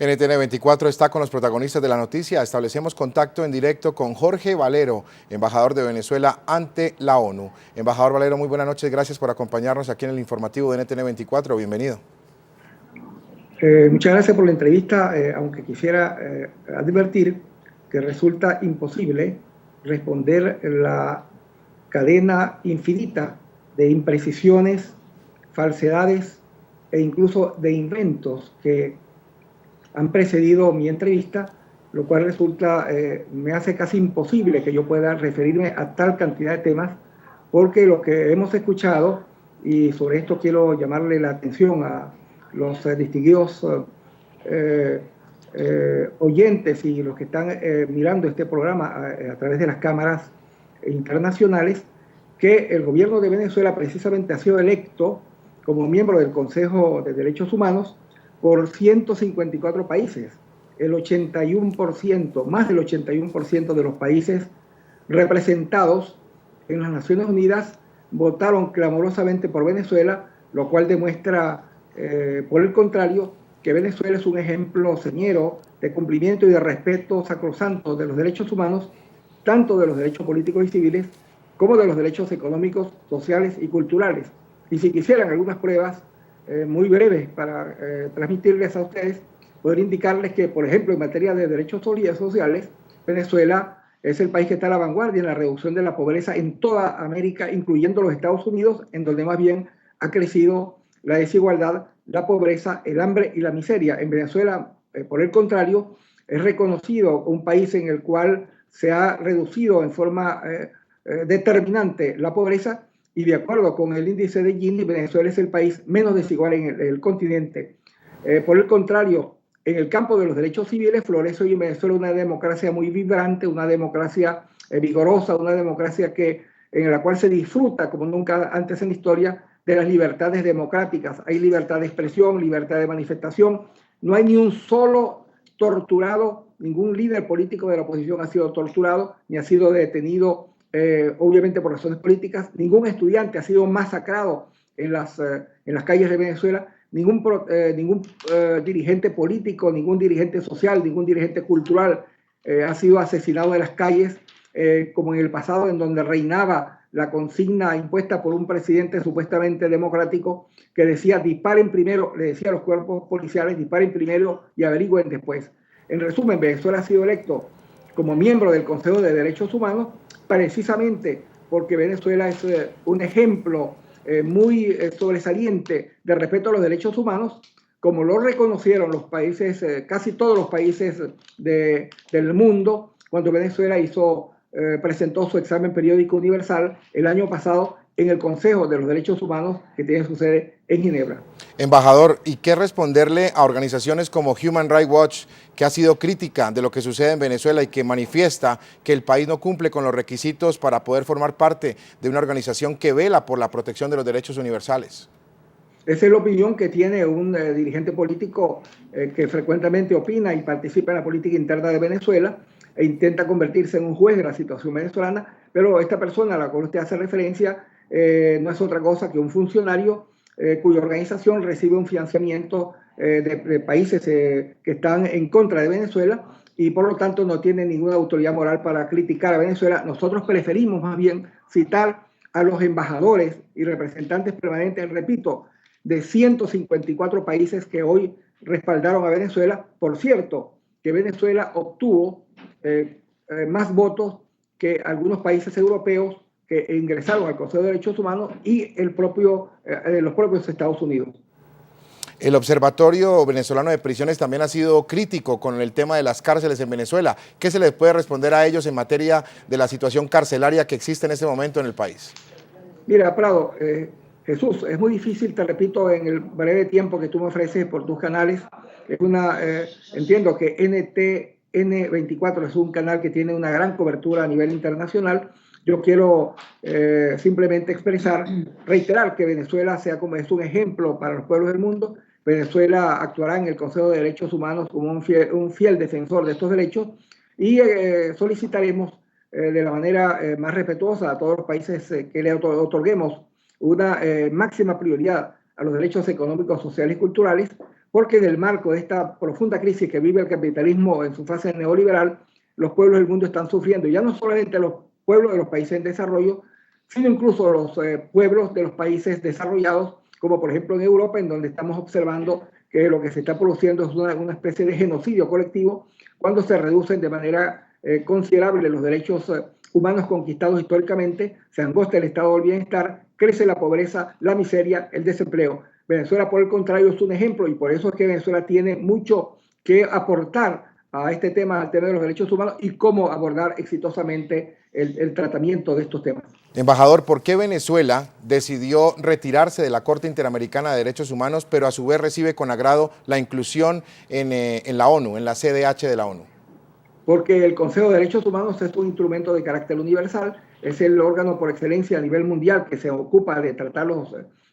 NTN 24 está con los protagonistas de la noticia. Establecemos contacto en directo con Jorge Valero, embajador de Venezuela ante la ONU. Embajador Valero, muy buenas noches. Gracias por acompañarnos aquí en el informativo de NTN 24. Bienvenido. Muchas gracias por la entrevista, aunque quisiera advertir que resulta imposible responder la cadena infinita de imprecisiones, falsedades e incluso de inventos que han precedido mi entrevista, lo cual resulta, me hace casi imposible que yo pueda referirme a tal cantidad de temas, porque lo que hemos escuchado, y sobre esto quiero llamarle la atención a los distinguidos oyentes y los que están mirando este programa a través de las cámaras internacionales, que el gobierno de Venezuela precisamente ha sido electo como miembro del Consejo de Derechos Humanos por 154 países. El 81%, más del 81% de los países representados en las Naciones Unidas votaron clamorosamente por Venezuela, lo cual demuestra, por el contrario, que Venezuela es un ejemplo señero de cumplimiento y de respeto sacrosanto de los derechos humanos, tanto de los derechos políticos y civiles, como de los derechos económicos, sociales y culturales. Y si quisieran algunas pruebas muy breves para transmitirles a ustedes, poder indicarles que, por ejemplo, en materia de derechos sociales, Venezuela es el país que está a la vanguardia en la reducción de la pobreza en toda América, incluyendo los Estados Unidos, en donde más bien ha crecido la desigualdad, la pobreza, el hambre y la miseria. En Venezuela, por el contrario, es reconocido un país en el cual se ha reducido en forma determinante la pobreza, y de acuerdo con el índice de Gini, Venezuela es el país menos desigual en el continente. Por el contrario, en el campo de los derechos civiles florece hoy en Venezuela una democracia muy vibrante, una democracia vigorosa, una democracia en la cual se disfruta como nunca antes en la historia de las libertades democráticas. Hay libertad de expresión, libertad de manifestación. No hay ni un solo torturado, ningún líder político de la oposición ha sido torturado ni ha sido detenido, obviamente por razones políticas. Ningún estudiante ha sido masacrado en las calles de Venezuela. Ningún dirigente político, ningún dirigente social, ningún dirigente cultural ha sido asesinado en las calles, como en el pasado, en donde reinaba la consigna impuesta por un presidente supuestamente democrático que decía: disparen primero, le decía a los cuerpos policiales, disparen primero y averigüen después. En resumen, Venezuela ha sido electo como miembro del Consejo de Derechos Humanos precisamente porque Venezuela es un ejemplo muy sobresaliente de respeto a los derechos humanos, como lo reconocieron los países, casi todos los países del mundo, cuando Venezuela presentó su examen periódico universal el año pasado en el Consejo de los Derechos Humanos, que tiene su sede en Ginebra. Embajador, ¿y qué responderle a organizaciones como Human Rights Watch, que ha sido crítica de lo que sucede en Venezuela y que manifiesta que el país no cumple con los requisitos para poder formar parte de una organización que vela por la protección de los derechos universales? Esa es la opinión que tiene un dirigente político que frecuentemente opina y participa en la política interna de Venezuela e intenta convertirse en un juez de la situación venezolana, pero esta persona a la cual usted hace referencia no es otra cosa que un funcionario cuya organización recibe un financiamiento de países que están en contra de Venezuela y por lo tanto no tiene ninguna autoridad moral para criticar a Venezuela. Nosotros preferimos más bien citar a los embajadores y representantes permanentes, repito, de 154 países que hoy respaldaron a Venezuela. Por cierto, que Venezuela obtuvo más votos que algunos países europeos que ingresaron al Consejo de Derechos Humanos y los propios Estados Unidos. El Observatorio Venezolano de Prisiones también ha sido crítico con el tema de las cárceles en Venezuela. ¿Qué se les puede responder a ellos en materia de la situación carcelaria que existe en este momento en el país? Mira, Prado, Jesús, es muy difícil, te repito, en el breve tiempo que tú me ofreces por tus canales. Entiendo que NTN24 es un canal que tiene una gran cobertura a nivel internacional. Yo quiero simplemente reiterar que Venezuela es un ejemplo para los pueblos del mundo. Venezuela actuará en el Consejo de Derechos Humanos como un fiel defensor de estos derechos y solicitaremos de la manera más respetuosa a todos los países que le otorguemos una máxima prioridad a los derechos económicos, sociales y culturales, porque en el marco de esta profunda crisis que vive el capitalismo en su fase neoliberal, los pueblos del mundo están sufriendo, ya no solamente los pueblos de los países en desarrollo, sino incluso los pueblos de los países desarrollados, como por ejemplo en Europa, en donde estamos observando que lo que se está produciendo es una especie de genocidio colectivo, cuando se reducen de manera considerable los derechos humanos conquistados históricamente, se angosta el estado del bienestar, crece la pobreza, la miseria, el desempleo. Venezuela, por el contrario, es un ejemplo y por eso es que Venezuela tiene mucho que aportar a este tema, al tema de los derechos humanos y cómo abordar exitosamente el tratamiento de estos temas. Embajador, ¿por qué Venezuela decidió retirarse de la Corte Interamericana de Derechos Humanos, pero a su vez recibe con agrado la inclusión en la ONU, en la CDH de la ONU? Porque el Consejo de Derechos Humanos es un instrumento de carácter universal, es el órgano por excelencia a nivel mundial que se ocupa de tratar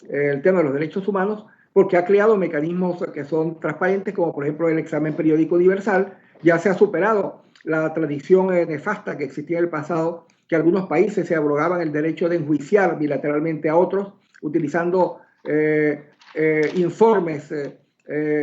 el tema de los derechos humanos, porque ha creado mecanismos que son transparentes, como por ejemplo el examen periódico universal. Ya se ha superado la tradición nefasta que existía en el pasado, que algunos países se abrogaban el derecho de enjuiciar bilateralmente a otros, utilizando informes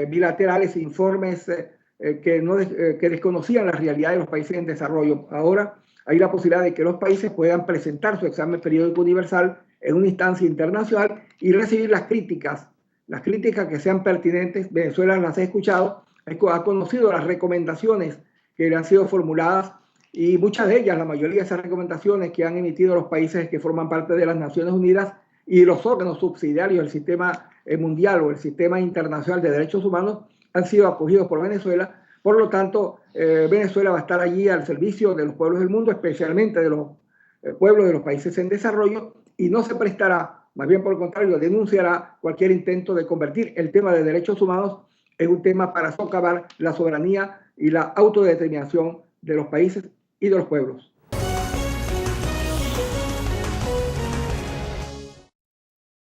bilaterales, informes que desconocían la realidad de los países en desarrollo. Ahora hay la posibilidad de que los países puedan presentar su examen periódico universal en una instancia internacional y recibir las críticas que sean pertinentes. Venezuela las ha escuchado, ha conocido las recomendaciones que le han sido formuladas y muchas de ellas, la mayoría de esas recomendaciones que han emitido los países que forman parte de las Naciones Unidas y los órganos subsidiarios del sistema mundial o el sistema internacional de derechos humanos han sido acogidos por Venezuela. Por lo tanto, Venezuela va a estar allí al servicio de los pueblos del mundo, especialmente de los pueblos de los países en desarrollo, y no se prestará, más bien por el contrario, denunciará cualquier intento de convertir el tema de derechos humanos en un tema para socavar la soberanía y la autodeterminación de los países y de los pueblos.